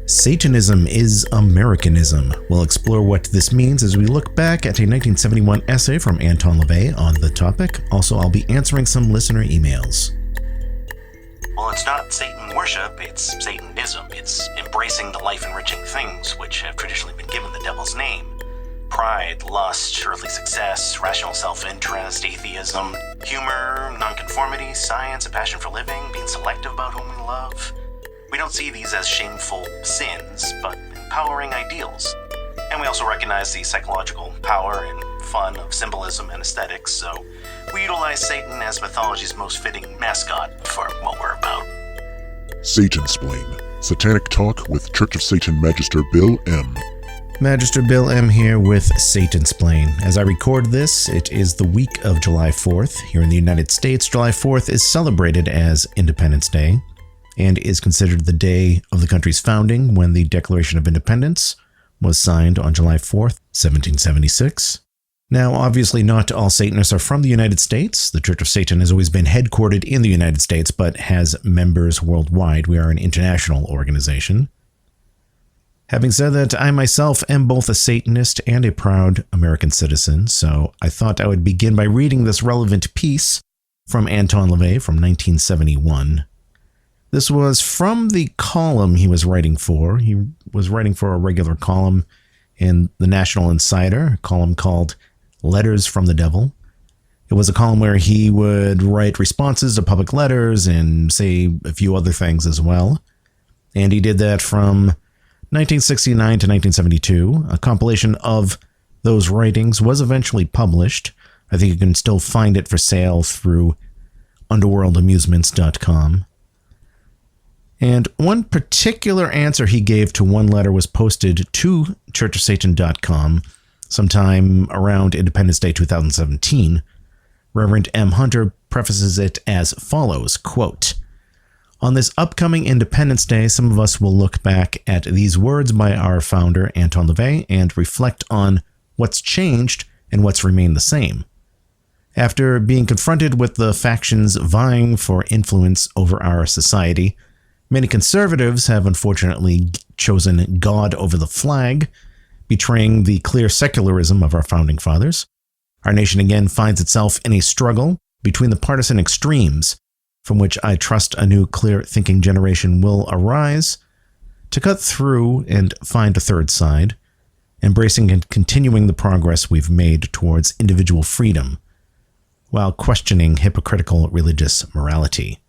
Satanism is Americanism. We'll explore what this means as we look back at a 1971 essay from Anton LaVey on the topic. Also, I'll be answering some listener emails. Well, it's not Satan worship, it's Satanism. It's embracing the life-enriching things which have traditionally been given the devil's name. Pride, lust, earthly success, rational self-interest, atheism, humor, nonconformity, science, a passion for living, being selective about whom we love. We don't see these as shameful sins, but empowering ideals. And we also recognize the psychological power and fun of symbolism and aesthetics, so we utilize Satan as mythology's most fitting mascot for what we're about. Satansplain, Satanic Talk with Church of Satan Magister Bill M. Magister Bill M here with Satansplain. As I record this, it is the week of July 4th. Here in the United States, July 4th is celebrated as Independence Day and is considered the day of the country's founding when the Declaration of Independence was signed on July 4th, 1776. Now, obviously, not all Satanists are from the United States. The Church of Satan has always been headquartered in the United States, but has members worldwide. We are an international organization. Having said that, I myself am both a Satanist and a proud American citizen, so I thought I would begin by reading this relevant piece from Anton LaVey from 1971. This was from the column he was writing for. He was writing for a regular column in the National Insider, a column called Letters from the Devil. It was a column where he would write responses to public letters and say a few other things as well. And he did that from 1969 to 1972. A compilation of those writings was eventually published. I think you can still find it for sale through underworldamusements.com. And one particular answer he gave to one letter was posted to churchofsatan.com sometime around Independence Day 2017. Reverend M. Hunter prefaces it as follows, quote, "On this upcoming Independence Day, some of us will look back at these words by our founder, Anton LaVey, and reflect on what's changed and what's remained the same. After being confronted with the factions vying for influence over our society, many conservatives have unfortunately chosen God over the flag, betraying the clear secularism of our founding fathers. Our nation again finds itself in a struggle between the partisan extremes, from which I trust a new clear-thinking generation will arise to cut through and find a third side, embracing and continuing the progress we've made towards individual freedom, while questioning hypocritical religious morality."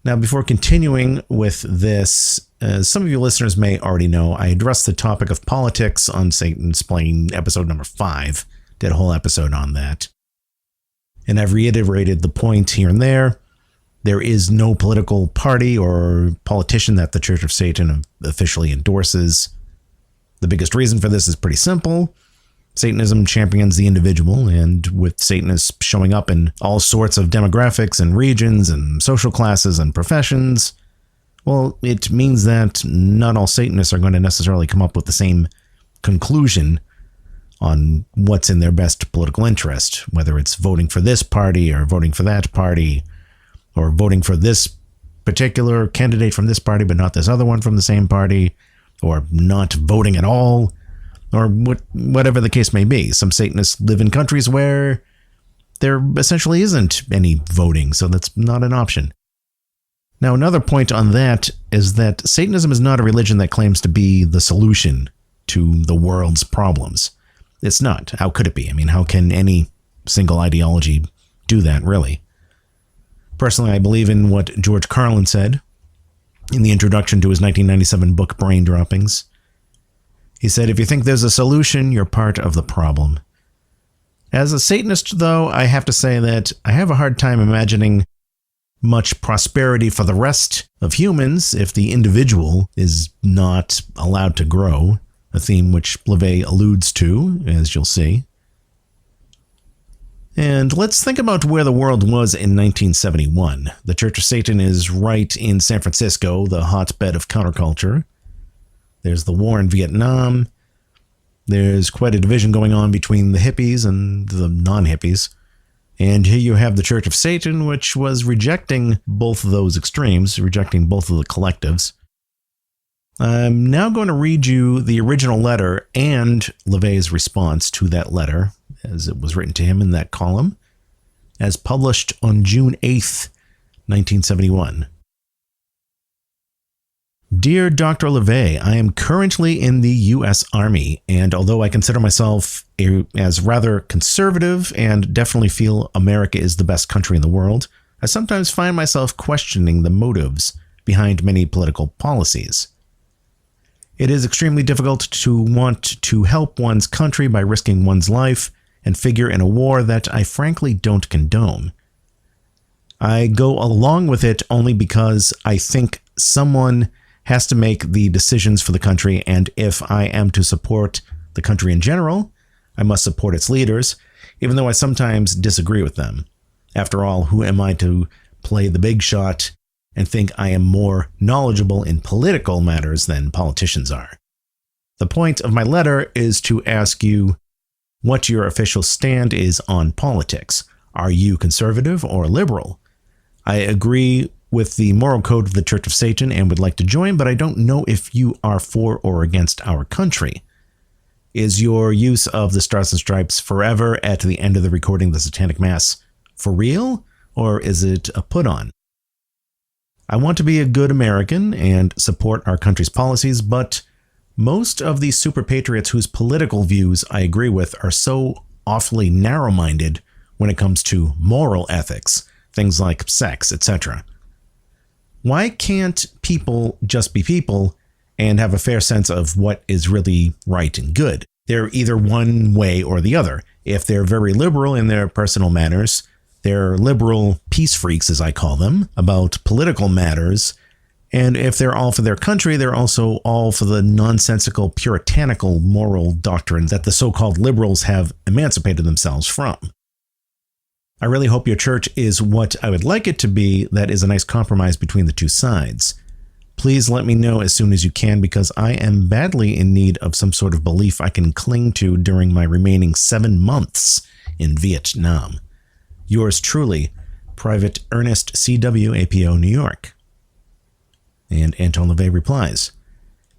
Now, before continuing with this, as some of you listeners may already know, I addressed the topic of politics on Satansplain episode number 5. Did a whole episode on that. And I've reiterated the point here and there. There is no political party or politician that the Church of Satan officially endorses. The biggest reason for this is pretty simple. Satanism champions the individual, and with Satanists showing up in all sorts of demographics and regions and social classes and professions, well, it means that not all Satanists are going to necessarily come up with the same conclusion on what's in their best political interest, whether it's voting for this party or voting for that party, or voting for this particular candidate from this party but not this other one from the same party, or not voting at all, or whatever the case may be. Some Satanists live in countries where there essentially isn't any voting, so that's not an option. Now, another point on that is that Satanism is not a religion that claims to be the solution to the world's problems. It's not. How could it be? I mean, how can any single ideology do that, really? Personally, I believe in what George Carlin said in the introduction to his 1997 book, Brain Droppings. He said, "If you think there's a solution, you're part of the problem." As a Satanist, though, I have to say that I have a hard time imagining much prosperity for the rest of humans if the individual is not allowed to grow, a theme which LaVey alludes to, as you'll see. And let's think about where the world was in 1971. The Church of Satan is right in San Francisco, the hotbed of counterculture. There's the war in Vietnam. There's quite a division going on between the hippies and the non-hippies. And here you have the Church of Satan, which was rejecting both of those extremes, rejecting both of the collectives. I'm now going to read you the original letter and LaVey's response to that letter, as it was written to him in that column, as published on June 8th, 1971. Dear Dr. LaVey, I am currently in the U.S. Army, and although I consider myself as rather conservative and definitely feel America is the best country in the world, I sometimes find myself questioning the motives behind many political policies. It is extremely difficult to want to help one's country by risking one's life and figure in a war that I frankly don't condone. I go along with it only because I think someone has to make the decisions for the country, and if I am to support the country in general, I must support its leaders, even though I sometimes disagree with them. After all, who am I to play the big shot and think I am more knowledgeable in political matters than politicians are? The point of my letter is to ask you what your official stand is on politics. Are you conservative or liberal? I agree with the moral code of the Church of Satan and would like to join, but I don't know if you are for or against our country. Is your use of the Stars and Stripes forever at the end of the recording of the Satanic Mass for real, or is it a put-on? I want to be a good American and support our country's policies, but most of these super patriots whose political views I agree with are so awfully narrow-minded when it comes to moral ethics, things like sex, etc. Why can't people just be people and have a fair sense of what is really right and good? They're either one way or the other. If they're very liberal in their personal matters, they're liberal peace freaks, as I call them, about political matters. And if they're all for their country, they're also all for the nonsensical, puritanical moral doctrines that the so-called liberals have emancipated themselves from. I really hope your church is what I would like it to be, that is a nice compromise between the two sides. Please let me know as soon as you can, because I am badly in need of some sort of belief I can cling to during my remaining 7 months in Vietnam. Yours truly, Private Ernest C.W., APO, New York. And Anton LaVey replies,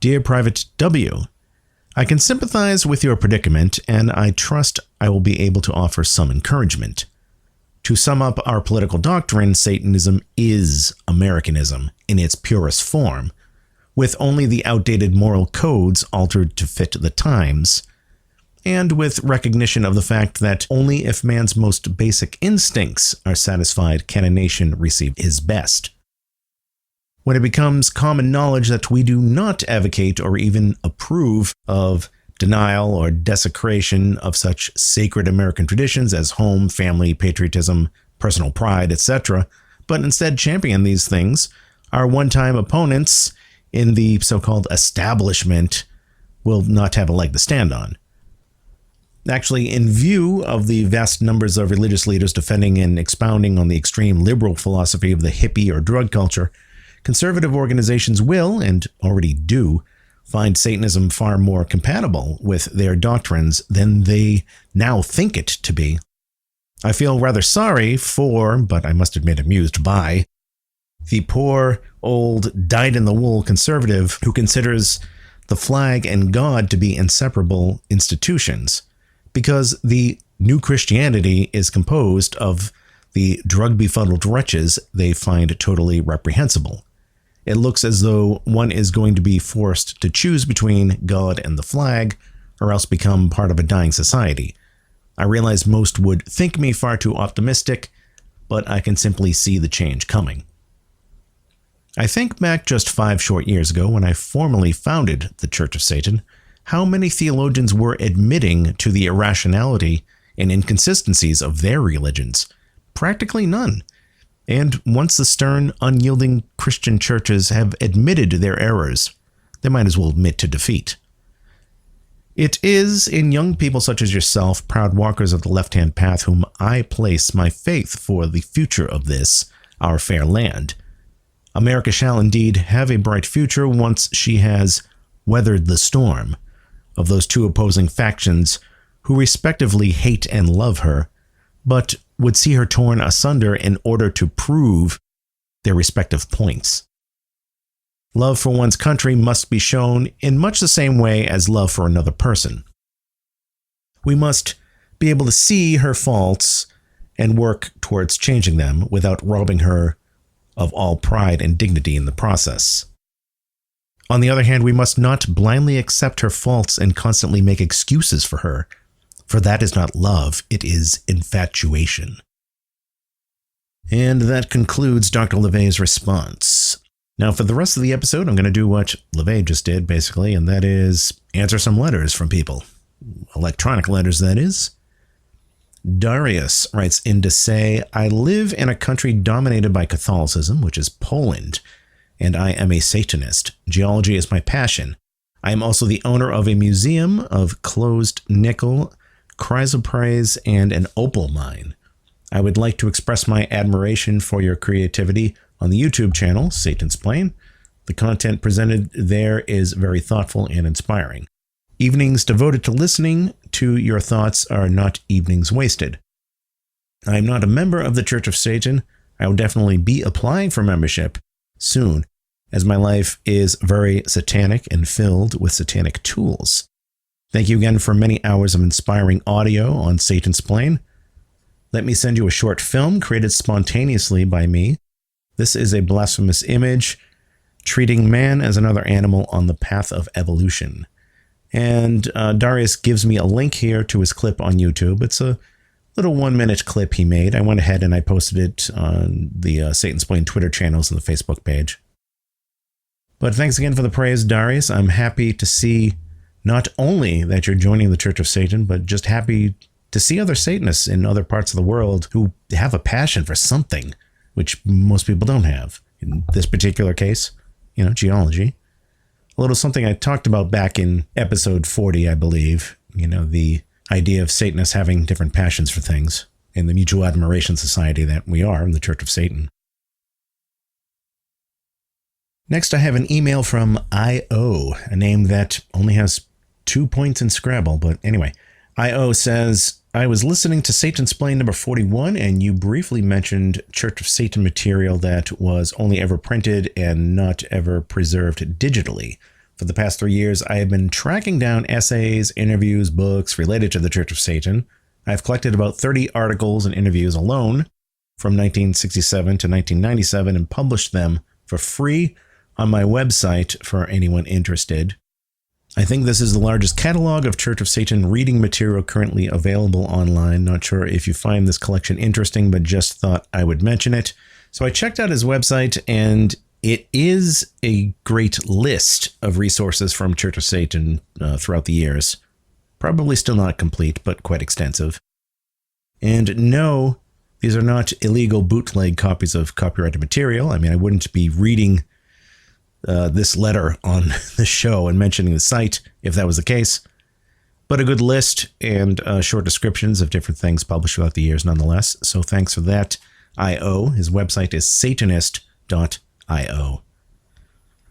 Dear Private W., I can sympathize with your predicament, and I trust I will be able to offer some encouragement. To sum up our political doctrine, Satanism is Americanism in its purest form, with only the outdated moral codes altered to fit the times, and with recognition of the fact that only if man's most basic instincts are satisfied can a nation receive his best. When it becomes common knowledge that we do not advocate or even approve of denial or desecration of such sacred American traditions as home, family, patriotism, personal pride, etc., but instead champion these things, our one-time opponents in the so-called establishment will not have a leg to stand on. Actually, in view of the vast numbers of religious leaders defending and expounding on the extreme liberal philosophy of the hippie or drug culture, conservative organizations will, and already do, find Satanism far more compatible with their doctrines than they now think it to be. I feel rather sorry for, but I must admit amused by, the poor, old, dyed-in-the-wool conservative who considers the flag and God to be inseparable institutions, because the new Christianity is composed of the drug-befuddled wretches they find totally reprehensible. It looks as though one is going to be forced to choose between God and the flag, or else become part of a dying society. I realize most would think me far too optimistic, but I can simply see the change coming. I think back just 5 short years ago when I formally founded the Church of Satan, how many theologians were admitting to the irrationality and inconsistencies of their religions. Practically none. And once the stern, unyielding Christian churches have admitted their errors, they might as well admit to defeat. It is in young people such as yourself, proud walkers of the left-hand path, whom I place my faith for the future of this, our fair land. America shall indeed have a bright future once she has weathered the storm of those two opposing factions who respectively hate and love her, but would see her torn asunder in order to prove their respective points. Love for one's country must be shown in much the same way as love for another person. We must be able to see her faults and work towards changing them without robbing her of all pride and dignity in the process. On the other hand, we must not blindly accept her faults and constantly make excuses for her, for that is not love, it is infatuation. And that concludes Dr. LaVey's response. Now, for the rest of the episode, I'm going to do what LaVey just did, basically, and that is answer some letters from people. Electronic letters, that is. Darius writes in to say, I live in a country dominated by Catholicism, which is Poland, and I am a Satanist. Geology is my passion. I am also the owner of a museum of closed nickel, chrysoprase, and an opal mine. I would like to express my admiration for your creativity on the YouTube channel, Satansplain. The content presented there is very thoughtful and inspiring. Evenings devoted to listening to your thoughts are not evenings wasted. I am not a member of the Church of Satan. I will definitely be applying for membership soon, as my life is very satanic and filled with satanic tools. Thank you again for many hours of inspiring audio on Satansplain. Let me send you a short film created spontaneously by me. This is a blasphemous image treating man as another animal on the path of evolution. And Darius gives me a link here to his clip on YouTube. It's a little 1-minute clip he made. I went ahead and I posted it on the Satansplain Twitter channels and the Facebook page. But thanks again for the praise, Darius. I'm happy to see not only that you're joining the Church of Satan, but just happy to see other Satanists in other parts of the world who have a passion for something, which most people don't have. In this particular case, geology. A little something I talked about back in episode 40, I believe. The idea of Satanists having different passions for things in the mutual admiration society that we are in the Church of Satan. Next, I have an email from I.O., a name that only has 2 points in Scrabble, but anyway. I.O. says, I was listening to Satansplain number 41, and you briefly mentioned Church of Satan material that was only ever printed and not ever preserved digitally. For the past 3 years, I have been tracking down essays, interviews, books related to the Church of Satan. I've collected about 30 articles and interviews alone from 1967 to 1997 and published them for free on my website for anyone interested. I think this is the largest catalog of Church of Satan reading material currently available online. Not sure if you find this collection interesting, but just thought I would mention it. So I checked out his website, and it is a great list of resources from Church of Satan throughout the years. Probably still not complete, but quite extensive. And no, these are not illegal bootleg copies of copyrighted material. I mean, I wouldn't be reading this letter on the show and mentioning the site if that was the case, but a good list and short descriptions of different things published throughout the years nonetheless. So thanks for that, I.O. His website is satanist.io.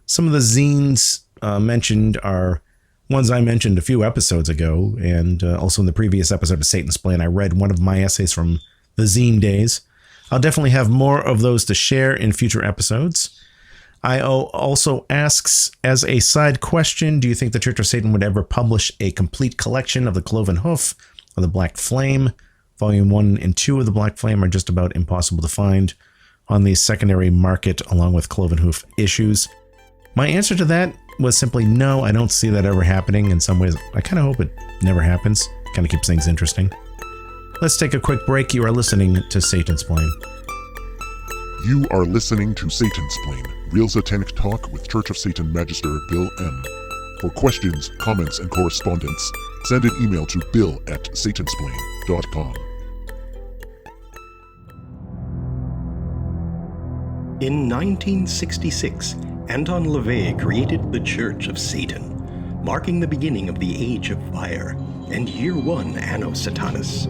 Some of the zines mentioned are ones I mentioned a few episodes ago, and also in the previous episode of Satansplain, I read one of my essays from the zine days. I'll definitely have more of those to share in future episodes. I.O. also asks, as a side question, do you think the Church of Satan would ever publish a complete collection of the Cloven Hoof or the Black Flame? Volume 1 and 2 of the Black Flame are just about impossible to find on the secondary market along with Cloven Hoof issues. My answer to that was simply no, I don't see that ever happening. In some ways, I kind of hope it never happens. Kind of keeps things interesting. Let's take a quick break. You are listening to Satansplain. You are listening to Satansplain, real satanic talk with Church of Satan Magister Bill M. For questions, comments, and correspondence, send an email to bill@satansplain.com. In 1966, Anton LaVey created the Church of Satan, marking the beginning of the Age of Fire and Year 1 Anno Satanis.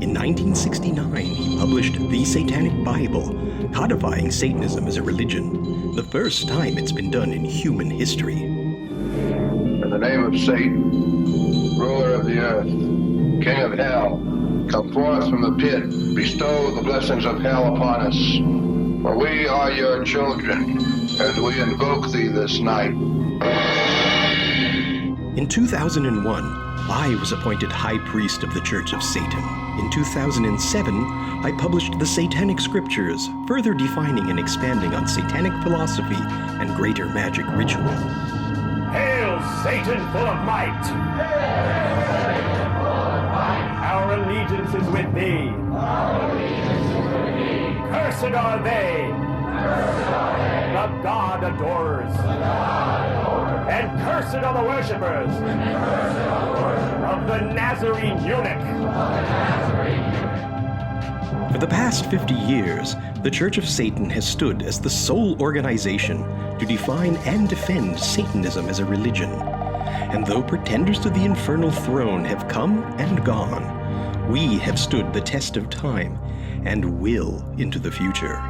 In 1969, he published the Satanic Bible, codifying Satanism as a religion, the first time it's been done in human history. In the name of Satan, ruler of the earth, king of hell, come forth from the pit, bestow the blessings of hell upon us. For we are your children, as we invoke thee this night. In 2001, I was appointed High Priest of the Church of Satan. In 2007, I published the Satanic Scriptures, further defining and expanding on satanic philosophy and greater magic ritual. Hail, Satan full of might! Hail, Satan full of might! Our allegiance is with thee! Our allegiance is with thee! Cursed are they! Cursed are they! The God adorers! The God adorers! And cursed are the worshippers! And cursed are the worshippers! Of the Nazarene eunuch! Of the Nazarene eunuch! For the past 50 years, the Church of Satan has stood as the sole organization to define and defend Satanism as a religion. And though pretenders to the infernal throne have come and gone, we have stood the test of time and will into the future.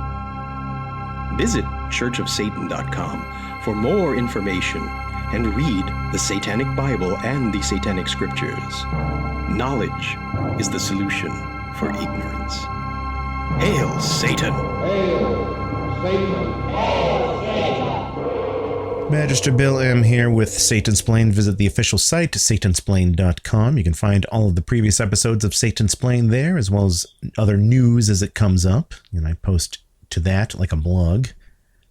Visit churchofsatan.com for more information and read the Satanic Bible and the Satanic Scriptures. Knowledge is the solution for ignorance. Hail, Satan! Hail, Satan! Hail, Satan! Magister Bill M. here with Satansplain. Visit the official site, Satansplain.com. You can find all of the previous episodes of Satansplain there, as well as other news as it comes up. And I post to that like a blog.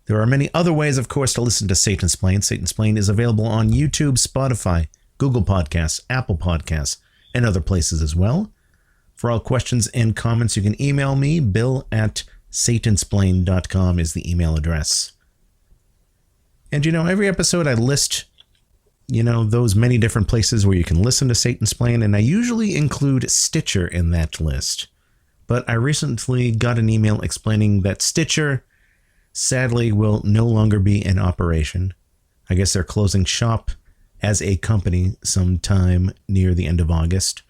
There are many other ways, of course, to listen to Satansplain. Satansplain is available on YouTube, Spotify, Google Podcasts, Apple Podcasts, and other places as well. For all questions and comments, you can email me. bill@satansplain.com is the email address. And, every episode I list, those many different places where you can listen to Satansplain, and I usually include Stitcher in that list. But I recently got an email explaining that Stitcher, sadly, will no longer be in operation. I guess they're closing shop as a company sometime near the end of August.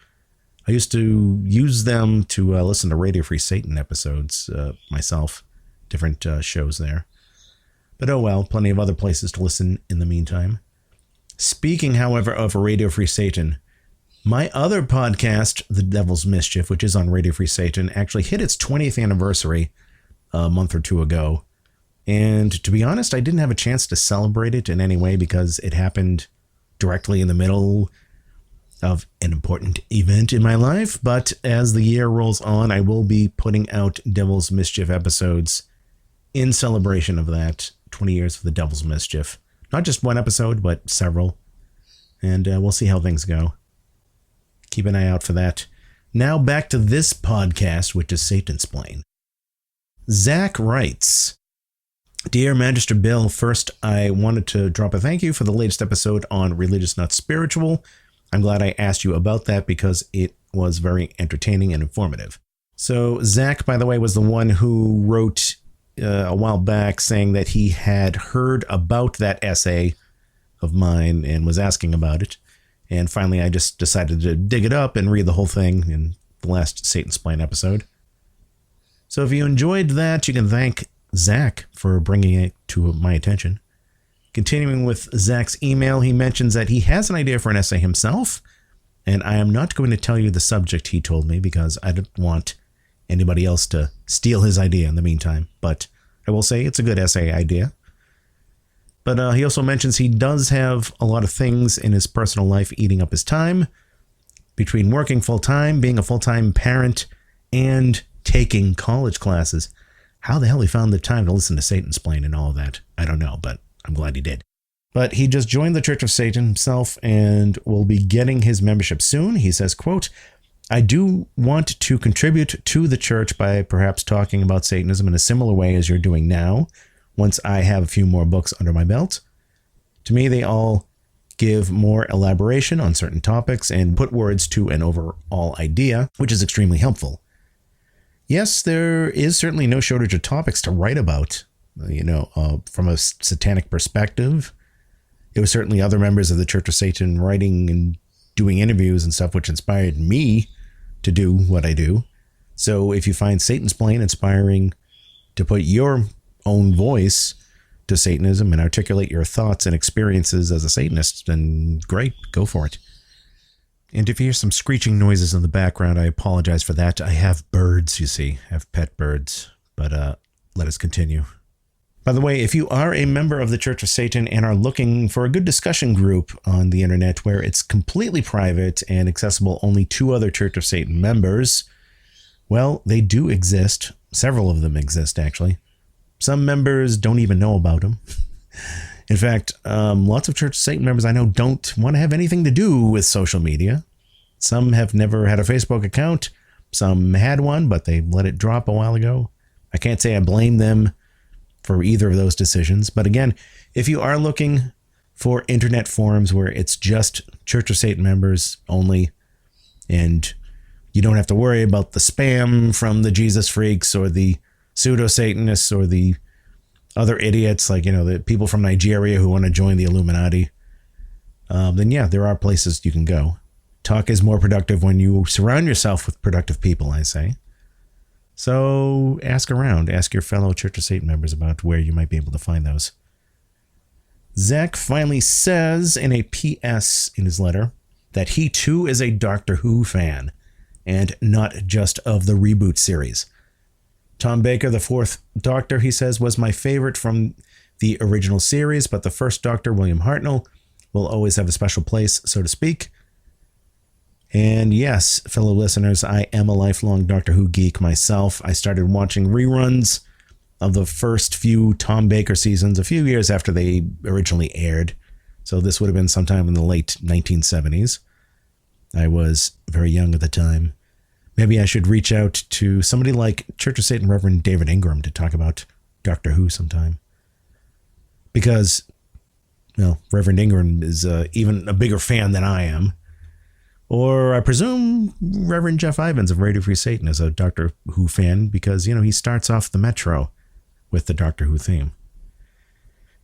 I used to use them to listen to Radio Free Satan episodes myself, different shows there. But oh well, plenty of other places to listen in the meantime. Speaking, however, of Radio Free Satan, my other podcast, The Devil's Mischief, which is on Radio Free Satan, actually hit its 20th anniversary a month or two ago. And to be honest, I didn't have a chance to celebrate it in any way because it happened directly in the middle of an important event in my life. But as the year rolls on, I will be putting out Devil's Mischief episodes in celebration of that 20 years of the Devil's Mischief. Not just one episode, but several. And we'll see how things go. Keep an eye out for that. Now back to this podcast, which is Satansplain. Zach writes, Dear Magister Bill, first I wanted to drop a thank you for the latest episode on Religious Not Spiritual. I'm glad I asked you about that because it was very entertaining and informative. So Zach, by the way, was the one who wrote a while back saying that he had heard about that essay of mine and was asking about it. And finally, I just decided to dig it up and read the whole thing in the last Satansplain episode. So if you enjoyed that, you can thank Zach for bringing it to my attention. Continuing with Zach's email, he mentions that he has an idea for an essay himself, and I am not going to tell you the subject he told me because I don't want anybody else to steal his idea in the meantime, but I will say it's a good essay idea. But he also mentions he does have a lot of things in his personal life eating up his time, between working full-time, being a full-time parent, and taking college classes. How the hell he found the time to listen to Satansplain and all of that, I don't know, but I'm glad he did. But he just joined the Church of Satan himself and will be getting his membership soon. He says, quote, I do want to contribute to the church by perhaps talking about Satanism in a similar way as you're doing now, once I have a few more books under my belt. To me, they all give more elaboration on certain topics and put words to an overall idea, which is extremely helpful. Yes, there is certainly no shortage of topics to write about, from a satanic perspective. It was certainly other members of the Church of Satan writing and doing interviews and stuff which inspired me to do what I do. So if you find Satansplain inspiring to put your own voice to Satanism and articulate your thoughts and experiences as a Satanist, then great, go for it. And if you hear some screeching noises in the background, I apologize for that. I have birds, you see. I have pet birds. But let us continue. By the way, if you are a member of the Church of Satan and are looking for a good discussion group on the internet where it's completely private and accessible only to other Church of Satan members, well, they do exist. Several of them exist, actually. Some members don't even know about them. In fact, lots of Church of Satan members I know don't want to have anything to do with social media. Some have never had a Facebook account. Some had one, but they let it drop a while ago. I can't say I blame them for either of those decisions. But again, if you are looking for internet forums where it's just Church of Satan members only, and you don't have to worry about the spam from the Jesus freaks or the pseudo-Satanists or the other idiots, like, the people from Nigeria who want to join the Illuminati, then yeah, there are places you can go. Talk is more productive when you surround yourself with productive people, I say. So ask around. Ask your fellow Church of Satan members about where you might be able to find those. Zach finally says in a PS in his letter that he too is a Doctor Who fan, and not just of the reboot series. Tom Baker, the fourth Doctor, he says, was my favorite from the original series, but the first Doctor, William Hartnell, will always have a special place, so to speak. And yes, fellow listeners, I am a lifelong Doctor Who geek myself. I started watching reruns of the first few Tom Baker seasons a few years after they originally aired. So this would have been sometime in the late 1970s. I was very young at the time. Maybe I should reach out to somebody like Church of Satan Reverend David Ingram to talk about Doctor Who sometime. Because, well, Reverend Ingram is even a bigger fan than I am. Or I presume Reverend Jeff Ivins of Radio Free Satan is a Doctor Who fan because, he starts off the Metro with the Doctor Who theme.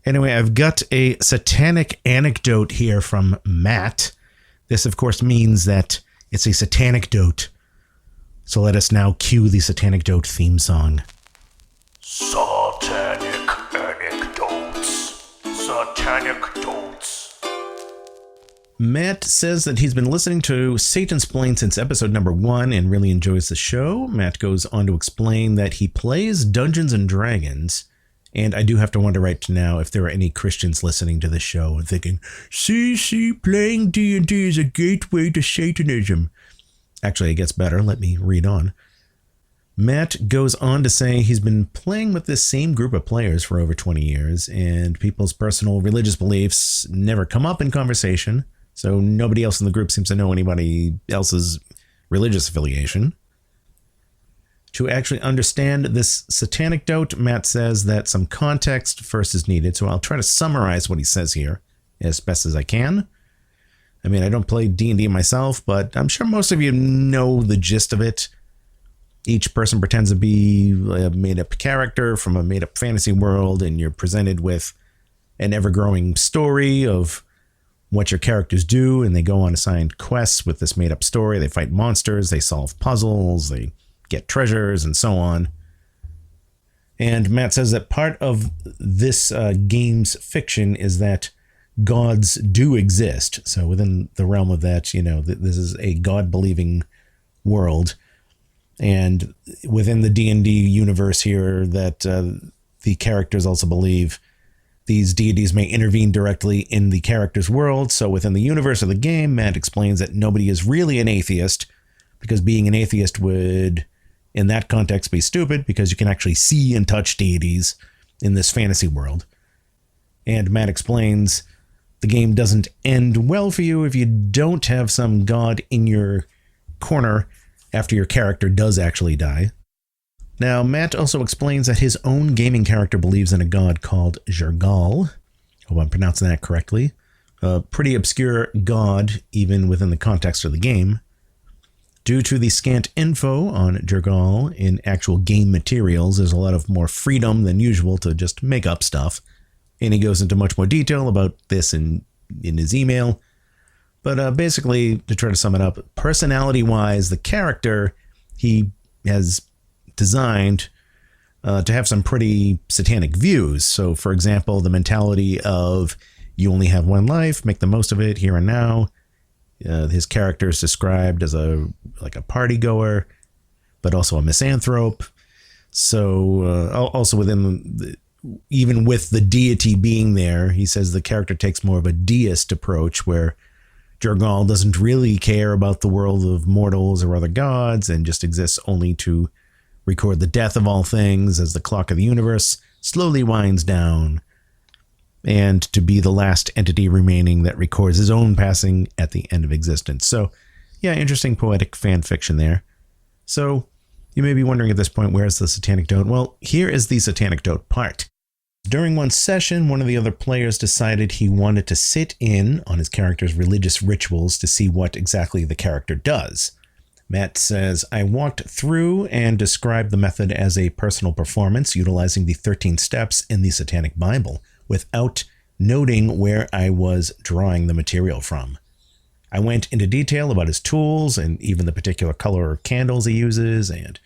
Anyway, I've got a satanic anecdote here from Matt. This, of course, means that it's a Satanecdote. So let us now cue the Satanecdote theme song. Satanic anecdotes. Satanecdotes. Matt says that he's been listening to Satansplain since episode number 1 and really enjoys the show. Matt goes on to explain that he plays Dungeons and Dragons, and I do have to wonder right now if there are any Christians listening to this show and thinking, see, playing D&D is a gateway to Satanism. Actually, it gets better. Let me read on. Matt goes on to say he's been playing with this same group of players for over 20 years, and people's personal religious beliefs never come up in conversation. So nobody else in the group seems to know anybody else's religious affiliation. To actually understand this Satanecdote, Matt says that some context first is needed. So I'll try to summarize what he says here as best as I can. I mean, I don't play D&D myself, but I'm sure most of you know the gist of it. Each person pretends to be a made-up character from a made-up fantasy world, and you're presented with an ever-growing story of what your characters do, and they go on assigned quests with this made-up story. They fight monsters, they solve puzzles, they get treasures, and so on. And Matt says that part of this game's fiction is that gods do exist. So within the realm of that, this is a God-believing world. And within the D&D universe here, that the characters also believe these deities may intervene directly in the character's world. So within the universe of the game, Matt explains that nobody is really an atheist, because being an atheist would, in that context, be stupid, because you can actually see and touch deities in this fantasy world. And Matt explains the game doesn't end well for you if you don't have some god in your corner after your character does actually die. Now, Matt also explains that his own gaming character believes in a god called Jergal. Hope I'm pronouncing that correctly. A pretty obscure god, even within the context of the game. Due to the scant info on Jergal in actual game materials, there's a lot of more freedom than usual to just make up stuff. And he goes into much more detail about this in his email. But basically, to try to sum it up, personality-wise, the character he has designed to have some pretty satanic views. So, for example, the mentality of you only have one life, make the most of it here and now. His character is described as a party goer, but also a misanthrope. So, also within even with the deity being there, he says the character takes more of a deist approach where Jergal doesn't really care about the world of mortals or other gods and just exists only to record the death of all things as the clock of the universe slowly winds down, and to be the last entity remaining that records his own passing at the end of existence. So, yeah, interesting poetic fan fiction there. So, you may be wondering at this point, where's the Satanecdote? Well, here is the Satanecdote part. During one session, one of the other players decided he wanted to sit in on his character's religious rituals to see what exactly the character does. Matt says, I walked through and described the method as a personal performance utilizing the 13 steps in the Satanic Bible without noting where I was drawing the material from. I went into detail about his tools and even the particular color of candles he uses, and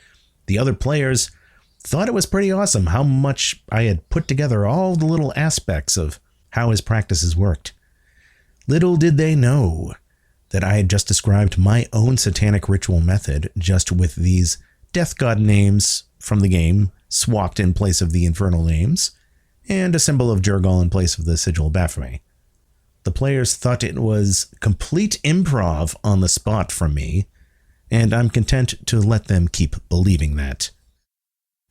the other players thought it was pretty awesome how much I had put together all the little aspects of how his practices worked. Little did they know that I had just described my own satanic ritual method, just with these death god names from the game swapped in place of the infernal names, and a symbol of Jergal in place of the sigil of Baphomet. The players thought it was complete improv on the spot from me, and I'm content to let them keep believing that.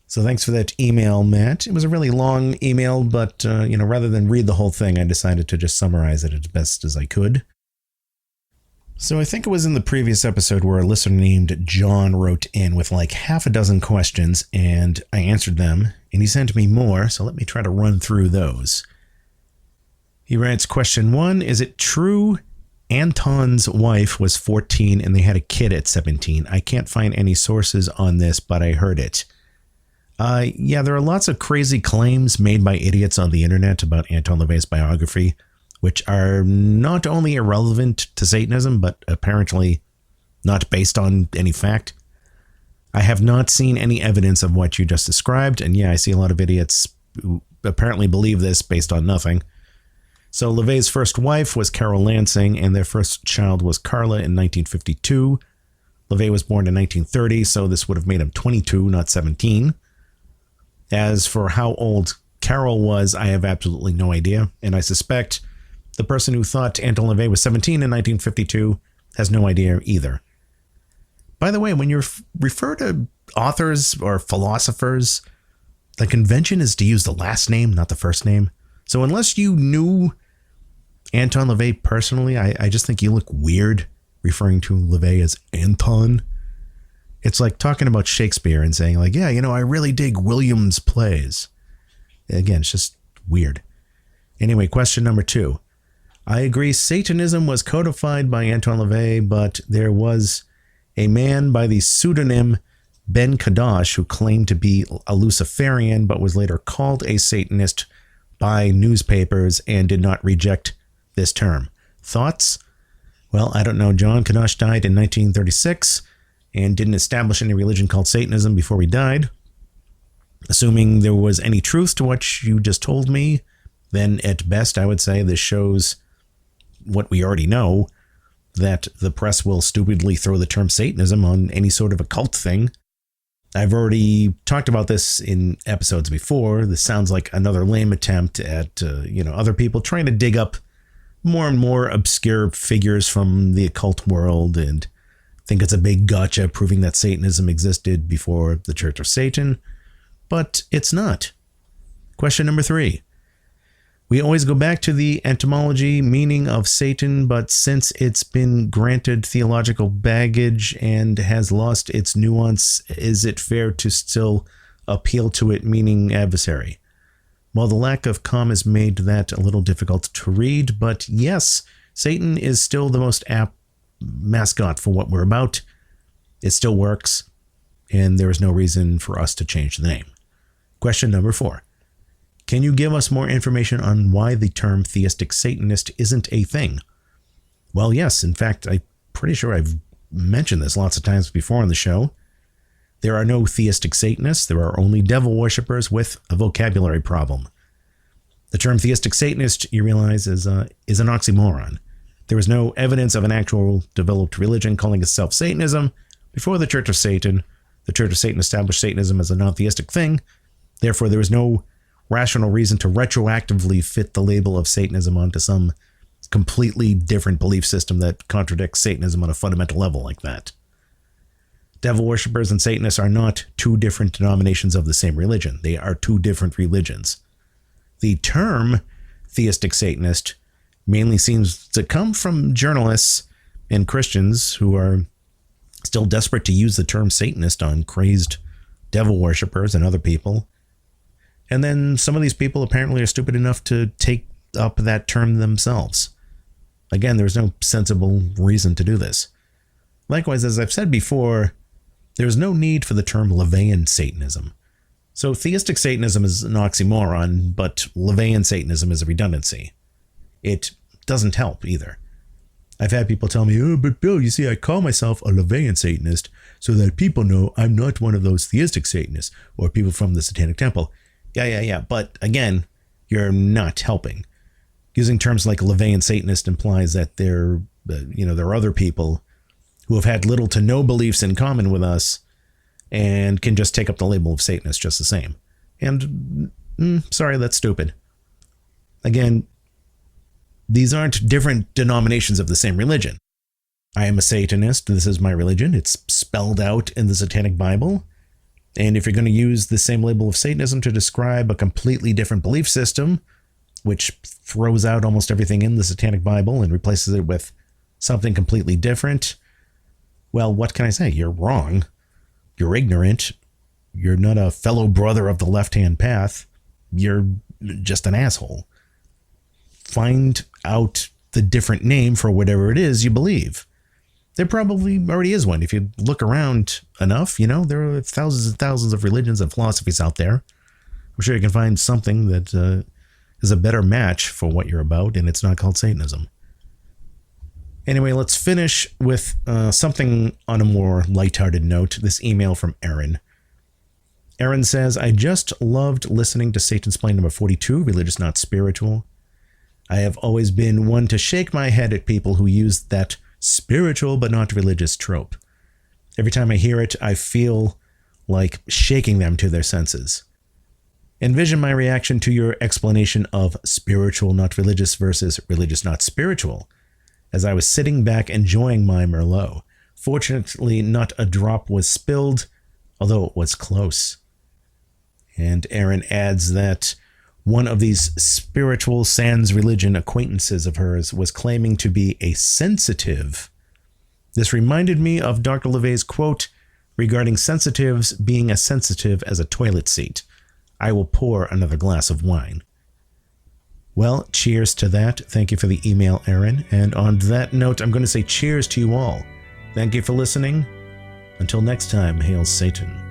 So thanks for that email, Matt. It was a really long email, but rather than read the whole thing, I decided to just summarize it as best as I could. So I think it was in the previous episode where a listener named John wrote in with like half a dozen questions, and I answered them, and he sent me more, so let me try to run through those. He writes, question 1, is it true Anton's wife was 14 and they had a kid at 17? I can't find any sources on this, but I heard it. Yeah, there are lots of crazy claims made by idiots on the internet about Anton LaVey's biography, which are not only irrelevant to Satanism, but apparently not based on any fact. I have not seen any evidence of what you just described, and yeah, I see a lot of idiots who apparently believe this based on nothing. So LaVey's first wife was Carol Lansing, and their first child was Carla in 1952. LaVey was born in 1930, so this would have made him 22, not 17. As for how old Carol was, I have absolutely no idea, and I suspect the person who thought Anton LaVey was 17 in 1952 has no idea either. By the way, when you refer to authors or philosophers, the convention is to use the last name, not the first name. So unless you knew Anton LaVey personally, I just think you look weird referring to LaVey as Anton. It's like talking about Shakespeare and saying like, yeah, I really dig William's plays. Again, it's just weird. Anyway, question number 2. I agree Satanism was codified by Anton LaVey, but there was a man by the pseudonym Ben Kadosh who claimed to be a Luciferian but was later called a Satanist by newspapers and did not reject this term. Thoughts? Well, I don't know. John Kadosh died in 1936 and didn't establish any religion called Satanism before he died. Assuming there was any truth to what you just told me, then at best I would say this shows what we already know, that the press will stupidly throw the term Satanism on any sort of occult thing. I've already talked about this in episodes before. This sounds like another lame attempt at, other people trying to dig up more and more obscure figures from the occult world and think it's a big gotcha proving that Satanism existed before the Church of Satan. But it's not. Question number 3. We always go back to the etymology meaning of Satan, but since it's been granted theological baggage and has lost its nuance, is it fair to still appeal to it meaning adversary? Well, the lack of commas made that a little difficult to read, but yes, Satan is still the most apt mascot for what we're about. It still works, and there is no reason for us to change the name. Question number 4. Can you give us more information on why the term theistic Satanist isn't a thing? Well, yes. In fact, I'm pretty sure I've mentioned this lots of times before on the show. There are no theistic Satanists. There are only devil worshippers with a vocabulary problem. The term theistic Satanist, you realize, is an oxymoron. There is no evidence of an actual developed religion calling itself Satanism before the Church of Satan. The Church of Satan established Satanism as a non-theistic thing. Therefore, there is no rational reason to retroactively fit the label of Satanism onto some completely different belief system that contradicts Satanism on a fundamental level like that. Devil worshippers and Satanists are not two different denominations of the same religion. They are two different religions. The term theistic Satanist mainly seems to come from journalists and Christians who are still desperate to use the term Satanist on crazed devil worshippers and other people. And then some of these people apparently are stupid enough to take up that term themselves. Again, there's no sensible reason to do this. Likewise, as I've said before, there's no need for the term LaVeyan Satanism. So theistic Satanism is an oxymoron, but LaVeyan Satanism is a redundancy. It doesn't help either. I've had people tell me, oh, but Bill, you see, I call myself a LaVeyan Satanist so that people know I'm not one of those theistic Satanists or people from the Satanic Temple. Yeah. But again, you're not helping. Using terms like LaVeyan Satanist implies that there are other people who have had little to no beliefs in common with us and can just take up the label of Satanist just the same. And, sorry, that's stupid. Again, these aren't different denominations of the same religion. I am a Satanist. This is my religion. It's spelled out in the Satanic Bible. And if you're going to use the same label of Satanism to describe a completely different belief system, which throws out almost everything in the Satanic Bible and replaces it with something completely different, well, what can I say? You're wrong. You're ignorant. You're not a fellow brother of the left-hand path. You're just an asshole. Find out the different name for whatever it is you believe. There probably already is one. If you look around enough, there are thousands and thousands of religions and philosophies out there. I'm sure you can find something that is a better match for what you're about, and it's not called Satanism. Anyway, let's finish with something on a more lighthearted note. This email from Erin. Erin says, I just loved listening to Satansplain number 42, Religious Not Spiritual. I have always been one to shake my head at people who use that spiritual but not religious trope. Every time I hear it, I feel like shaking them to their senses. Envision my reaction to your explanation of spiritual not religious versus religious not spiritual, as I was sitting back enjoying my Merlot. Fortunately, not a drop was spilled, although it was close. And Erin adds that one of these spiritual sans religion acquaintances of hers was claiming to be a sensitive. This reminded me of Dr. LaVey's quote regarding sensitives being as sensitive as a toilet seat. I will pour another glass of wine. Well, cheers to that. Thank you for the email, Erin. And on that note, I'm going to say cheers to you all. Thank you for listening. Until next time, hail Satan.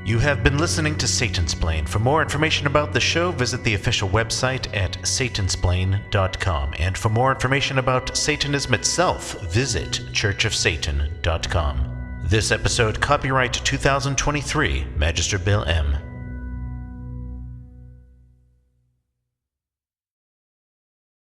You have been listening to Satansplain. For more information about the show, visit the official website at Satansplain.com. And for more information about Satanism itself, visit churchofsatan.com. This episode, copyright 2023, Magister Bill M.